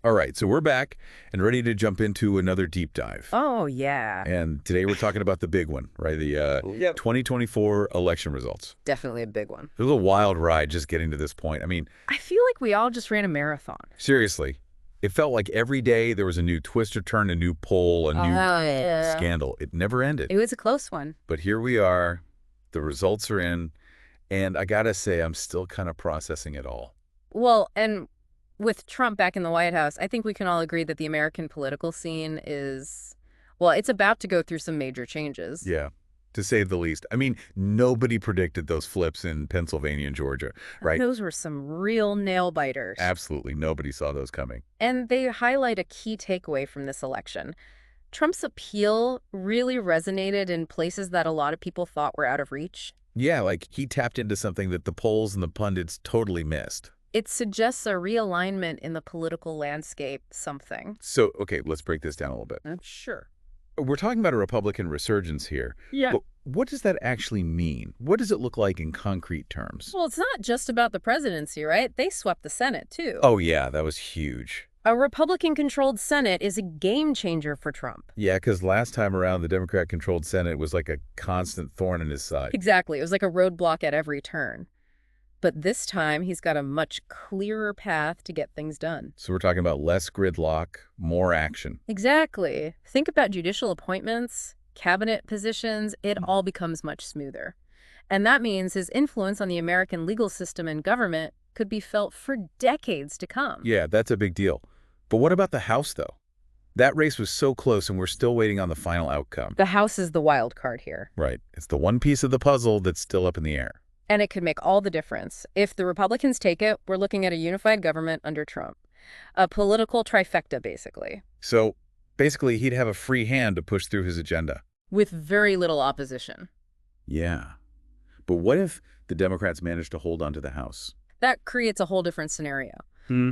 All right, so we're back and ready to jump into another deep dive. Oh, yeah. And today we're talking about the big one, right? The Yep. 2024 election results. Definitely a big one. It was a wild ride just getting to this point. I mean, I feel like we all just ran a marathon. seriously, it felt like every day there was a new twist or turn, a new poll, a Oh, new yeah. scandal. It never ended. It was a close one. But here we are. The results are in. And I got to say, I'm still kind of processing it all. Well, and with Trump back in the White House, I think we can all agree that the American political scene is, well, it's about to go through some major changes. Yeah, to say the least. I mean, nobody predicted those flips in Pennsylvania and Georgia, right? Those were some real nail biters. Absolutely. Nobody saw those coming. And they highlight a key takeaway from this election. Trump's appeal really resonated in places that a lot of people thought were out of reach. Yeah, like he tapped into something that the polls and the pundits totally missed. It suggests a realignment in the political landscape, something. So, okay, let's break this down a little bit. Sure. We're talking about a Republican resurgence here. Yeah. But what does that actually mean? What does it look like in concrete terms? Well, it's not just about the presidency, right? They swept the Senate, too. Oh, yeah, that was huge. A Republican-controlled Senate is a game changer for Trump. Yeah, because last time around, the Democrat-controlled Senate was like a constant thorn in his side. Exactly. It was like a roadblock at every turn. But this time, he's got a much clearer path to get things done. So we're talking about less gridlock, more action. Exactly. Think about judicial appointments, cabinet positions. It all becomes much smoother. And that means his influence on the American legal system and government could be felt for decades to come. Yeah, that's a big deal. But what about the House, though? That race was so close, and we're still waiting on the final outcome. The House is the wild card here. Right. It's the one piece of the puzzle that's still up in the air. And it could make all the difference. If the Republicans take it, we're looking at a unified government under Trump. A political trifecta, basically. So, basically, he'd have a free hand to push through his agenda. With very little opposition. Yeah. But what if the Democrats manage to hold on to the House? That creates a whole different scenario.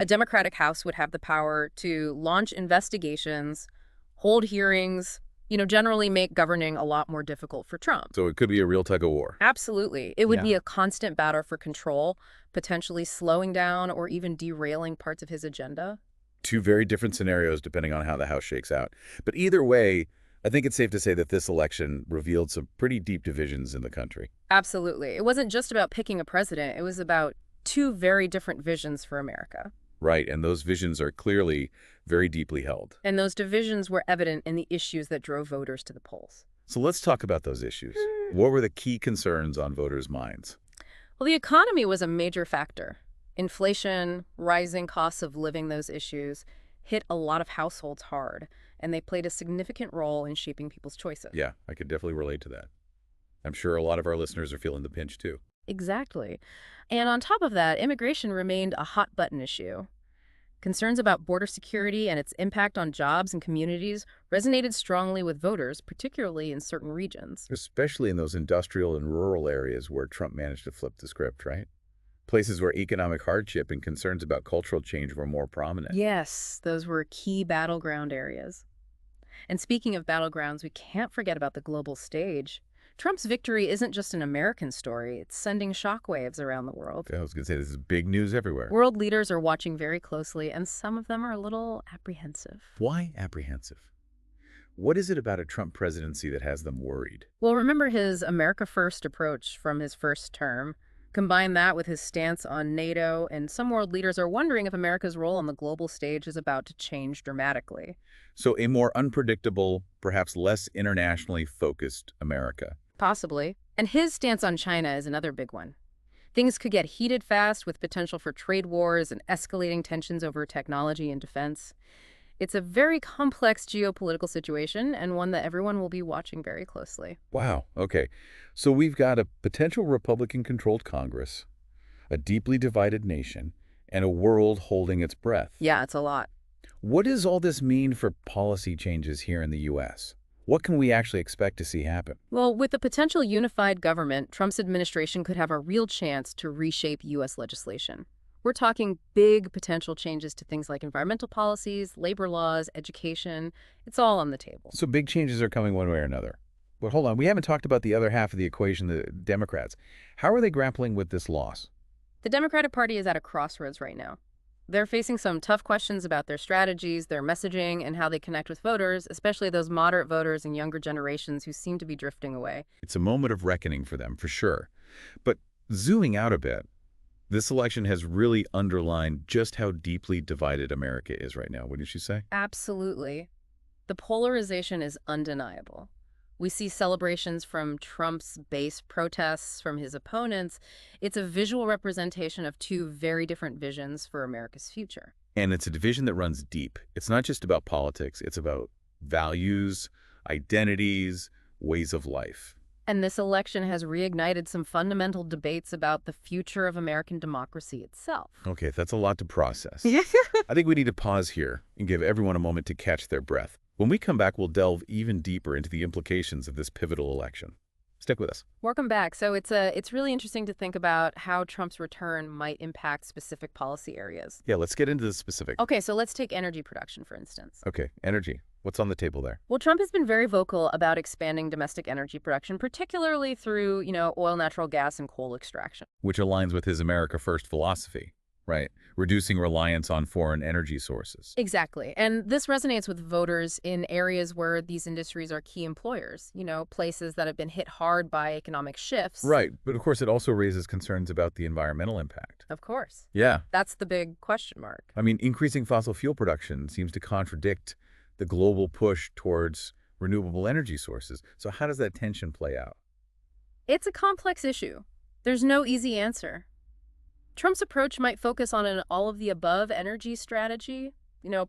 A Democratic House would have the power to launch investigations, hold hearings, generally make governing a lot more difficult for Trump. So it could be a real tug of war. Absolutely. It would Yeah. be a constant battle for control, potentially slowing down or even derailing parts of his agenda. Two very different scenarios depending on how the House shakes out. But either way, I think it's safe to say that this election revealed some pretty deep divisions in the country. Absolutely. It wasn't just about picking a president. It was about two very different visions for America. Right, and those visions are clearly very deeply held. And those divisions were evident in the issues that drove voters to the polls. So let's talk about those issues. What were the key concerns on voters' minds? Well, the economy was a major factor. Inflation, rising costs of living, those issues hit a lot of households hard, and they played a significant role in shaping people's choices. Yeah, I could definitely relate to that. I'm sure a lot of our listeners are feeling the pinch, too. Exactly. And on top of that, immigration remained a hot-button issue. Concerns about border security and its impact on jobs and communities resonated strongly with voters, particularly in certain regions. Especially in those industrial and rural areas where Trump managed to flip the script, right? Places where economic hardship and concerns about cultural change were more prominent. Yes, those were key battleground areas. And speaking of battlegrounds, we can't forget about the global stage. Trump's victory isn't just an American story. It's sending shockwaves around the world. I was going to say, this is big news everywhere. World leaders are watching very closely, and some of them are a little apprehensive. Why apprehensive? What is it about a Trump presidency that has them worried? Well, remember his America First approach from his first term. Combine that with his stance on NATO, and some world leaders are wondering if America's role on the global stage is about to change dramatically. So a more unpredictable, perhaps less internationally focused America. Possibly. And his stance on China is another big one. Things could get heated fast with potential for trade wars and escalating tensions over technology and defense. It's a very complex geopolitical situation and one that everyone will be watching very closely. Wow, okay. So we've got a potential Republican-controlled Congress, a deeply divided nation, and a world holding its breath. Yeah, it's a lot. What does all this mean for policy changes here in the U.S.? What can we actually expect to see happen? Well, with a potential unified government, Trump's administration could have a real chance to reshape U.S. legislation. We're talking big potential changes to things like environmental policies, labor laws, education. It's all on the table. So big changes are coming one way or another. But hold on, we haven't talked about the other half of the equation, the Democrats. How are they grappling with this loss? The Democratic Party is at a crossroads right now. They're facing some tough questions about their strategies, their messaging, and how they connect with voters, especially those moderate voters and younger generations who seem to be drifting away. It's a moment of reckoning for them, for sure. But zooming out a bit, this election has really underlined just how deeply divided America is right now, wouldn't you say? Absolutely. The polarization is undeniable. We see celebrations from Trump's base, protests from his opponents. It's a visual representation of two very different visions for America's future. And it's a division that runs deep. It's not just about politics. It's about values, identities, ways of life. And this election has reignited some fundamental debates about the future of American democracy itself. Okay, that's a lot to process. Yeah. I think we need to pause here and give everyone a moment to catch their breath. When we come back, we'll delve even deeper into the implications of this pivotal election. Stick with us. Welcome back. So it's really interesting to think about how Trump's return might impact specific policy areas. Yeah, let's get into the specifics. Okay, so let's take energy production, for instance. Okay, energy. What's on the table there? Well, Trump has been very vocal about expanding domestic energy production, particularly through, oil, natural gas, and coal extraction. Which aligns with his America First philosophy, right? Reducing reliance on foreign energy sources. Exactly. And this resonates with voters in areas where these industries are key employers, places that have been hit hard by economic shifts. Right, but of course it also raises concerns about the environmental impact. Of course. Yeah. That's the big question mark. I mean, increasing fossil fuel production seems to contradict the global push towards renewable energy sources. So how does that tension play out? It's a complex issue. There's no easy answer. Trump's approach might focus on an all-of-the-above energy strategy,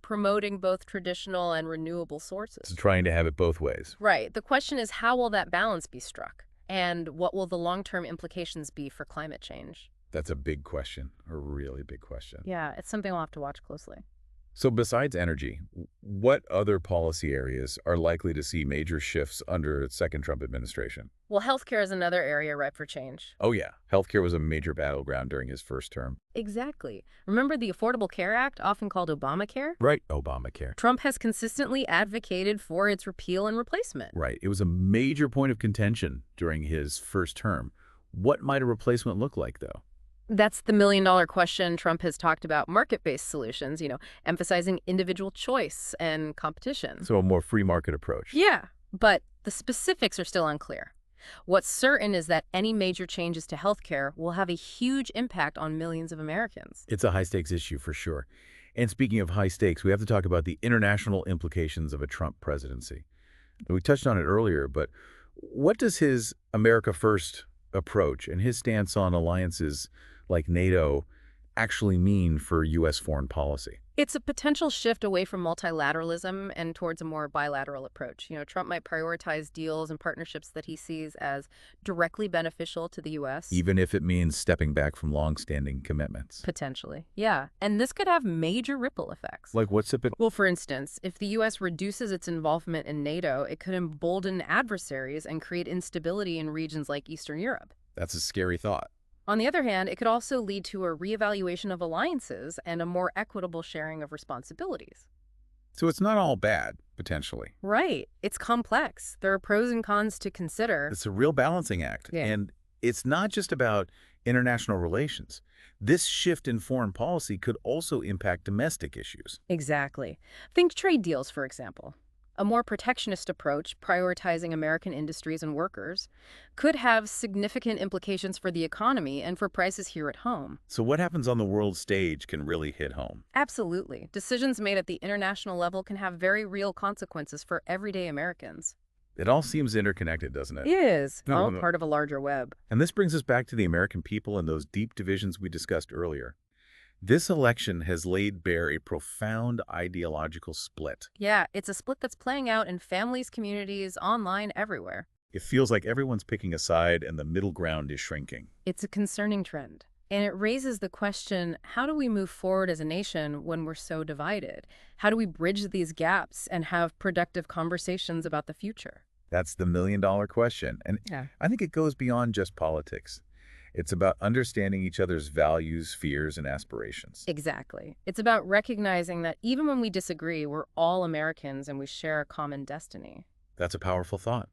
promoting both traditional and renewable sources. It's trying to have it both ways. Right. The question is, how will that balance be struck? And what will the long-term implications be for climate change? That's a big question, a really big question. Yeah, it's something we'll have to watch closely. So besides energy, what other policy areas are likely to see major shifts under the second Trump administration? Well, healthcare is another area ripe for change. Oh yeah, healthcare was a major battleground during his first term. Exactly. Remember the Affordable Care Act, often called Obamacare? Right, Obamacare. Trump has consistently advocated for its repeal and replacement. Right, it was a major point of contention during his first term. What might a replacement look like, though? That's the million-dollar question. Trump has talked about market-based solutions, emphasizing individual choice and competition. So a more free market approach. Yeah, but the specifics are still unclear. What's certain is that any major changes to healthcare will have a huge impact on millions of Americans. It's a high-stakes issue for sure. And speaking of high stakes, we have to talk about the international implications of a Trump presidency. We touched on it earlier, but what does his America First approach and his stance on alliances like NATO actually mean for U.S. foreign policy? It's a potential shift away from multilateralism and towards a more bilateral approach. Trump might prioritize deals and partnerships that he sees as directly beneficial to the U.S. Even if it means stepping back from long-standing commitments. Potentially, yeah. And this could have major ripple effects. Like what's it? Well, for instance, if the U.S. reduces its involvement in NATO, it could embolden adversaries and create instability in regions like Eastern Europe. That's a scary thought. On the other hand, it could also lead to a reevaluation of alliances and a more equitable sharing of responsibilities. So it's not all bad, potentially. Right. It's complex. There are pros and cons to consider. It's a real balancing act. Yeah. And it's not just about international relations. This shift in foreign policy could also impact domestic issues. Exactly. Think trade deals, for example. A more protectionist approach, prioritizing American industries and workers, could have significant implications for the economy and for prices here at home. So what happens on the world stage can really hit home. Absolutely. Decisions made at the international level can have very real consequences for everyday Americans. It all seems interconnected, doesn't it? It is. No, All no. part of a larger web. And this brings us back to the American people and those deep divisions we discussed earlier. This election has laid bare a profound ideological split. Yeah, it's a split that's playing out in families, communities, online, everywhere. It feels like everyone's picking a side and the middle ground is shrinking. It's a concerning trend. And it raises the question, how do we move forward as a nation when we're so divided? How do we bridge these gaps and have productive conversations about the future? That's the million-dollar question. And Yeah. I think it goes beyond just politics. It's about understanding each other's values, fears, and aspirations. Exactly. It's about recognizing that even when we disagree, we're all Americans and we share a common destiny. That's a powerful thought.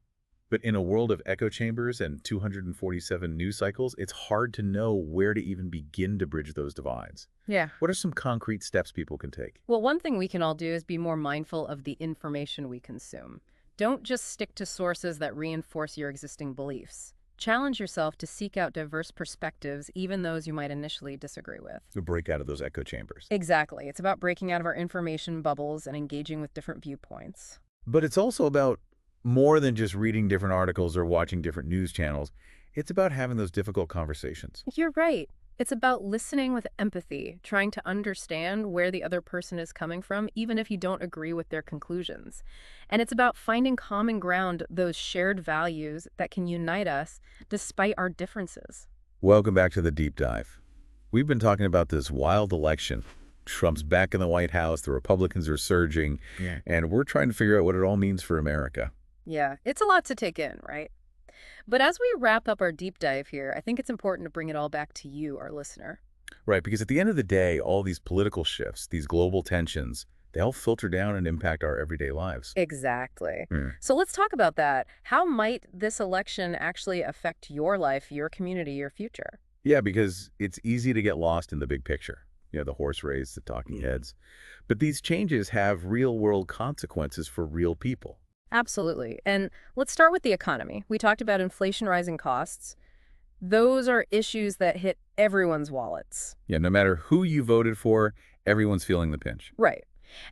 But in a world of echo chambers and 247 news cycles, it's hard to know where to even begin to bridge those divides. Yeah. What are some concrete steps people can take? Well, one thing we can all do is be more mindful of the information we consume. Don't just stick to sources that reinforce your existing beliefs. Challenge yourself to seek out diverse perspectives, even those you might initially disagree with. To break out of those echo chambers. Exactly. It's about breaking out of our information bubbles and engaging with different viewpoints. But it's also about more than just reading different articles or watching different news channels. It's about having those difficult conversations. You're right. It's about listening with empathy, trying to understand where the other person is coming from, even if you don't agree with their conclusions. And it's about finding common ground, those shared values that can unite us despite our differences. Welcome back to the deep dive. We've been talking about this wild election. Trump's back in the White House, the Republicans are surging, and we're trying to figure out what it all means for America. Yeah, it's a lot to take in, right? But as we wrap up our deep dive here, I think it's important to bring it all back to you, our listener. Right, because at the end of the day, all these political shifts, these global tensions, they all filter down and impact our everyday lives. Exactly. Hmm. So let's talk about that. How might this election actually affect your life, your community, your future? Yeah, because it's easy to get lost in the big picture. The horse race, the talking heads. But these changes have real-world consequences for real people. Absolutely. And let's start with the economy. We talked about inflation, rising costs. Those are issues that hit everyone's wallets. Yeah, no matter who you voted for, everyone's feeling the pinch. Right.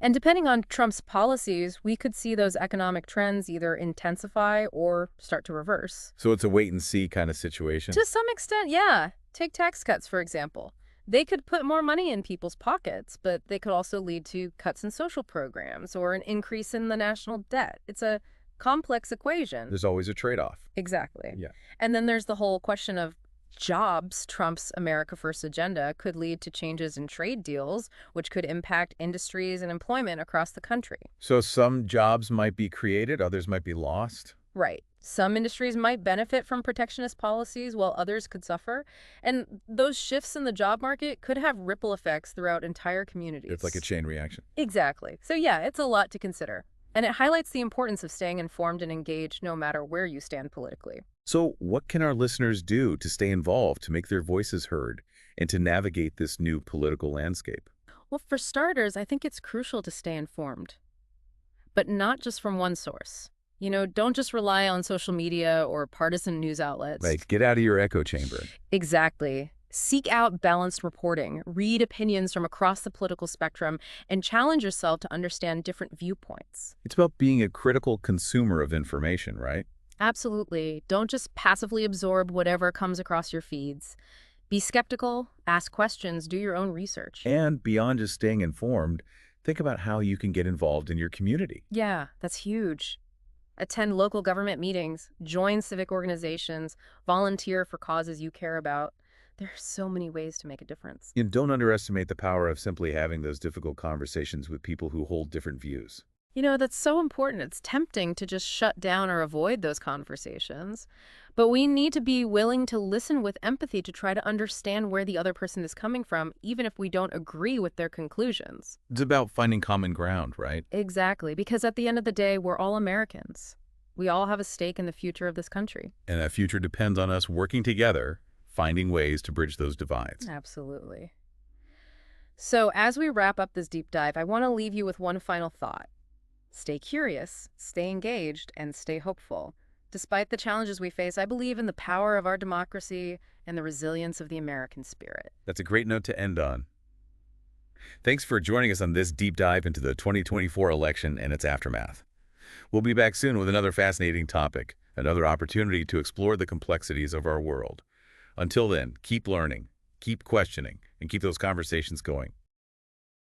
And depending on Trump's policies, we could see those economic trends either intensify or start to reverse. So it's a wait-and-see kind of situation. To some extent, yeah. Take tax cuts, for example. They could put more money in people's pockets, but they could also lead to cuts in social programs or an increase in the national debt. It's a complex equation. There's always a trade-off. Exactly. Yeah. And then there's the whole question of jobs. Trump's America First agenda could lead to changes in trade deals, which could impact industries and employment across the country. So some jobs might be created, others might be lost. Right. Some industries might benefit from protectionist policies while others could suffer. And those shifts in the job market could have ripple effects throughout entire communities. It's like a chain reaction. Exactly. So yeah, it's a lot to consider. And it highlights the importance of staying informed and engaged no matter where you stand politically. So what can our listeners do to stay involved, to make their voices heard, and to navigate this new political landscape? Well, for starters, I think it's crucial to stay informed, but not just from one source. Don't just rely on social media or partisan news outlets. Like, get out of your echo chamber. Exactly. Seek out balanced reporting, read opinions from across the political spectrum, and challenge yourself to understand different viewpoints. It's about being a critical consumer of information, right? Absolutely. Don't just passively absorb whatever comes across your feeds. Be skeptical, ask questions, do your own research. And beyond just staying informed, think about how you can get involved in your community. Yeah, that's huge. Attend local government meetings, join civic organizations, volunteer for causes you care about. There are so many ways to make a difference. And don't underestimate the power of simply having those difficult conversations with people who hold different views. That's so important. It's tempting to just shut down or avoid those conversations. But we need to be willing to listen with empathy to try to understand where the other person is coming from, even if we don't agree with their conclusions. It's about finding common ground, right? Exactly, because at the end of the day, we're all Americans. We all have a stake in the future of this country. And that future depends on us working together, finding ways to bridge those divides. Absolutely. So as we wrap up this deep dive, I want to leave you with one final thought. Stay curious, stay engaged, and stay hopeful. Despite the challenges we face, I believe in the power of our democracy and the resilience of the American spirit. That's a great note to end on. Thanks for joining us on this deep dive into the 2024 election and its aftermath. We'll be back soon with another fascinating topic, another opportunity to explore the complexities of our world. Until then, keep learning, keep questioning, and keep those conversations going.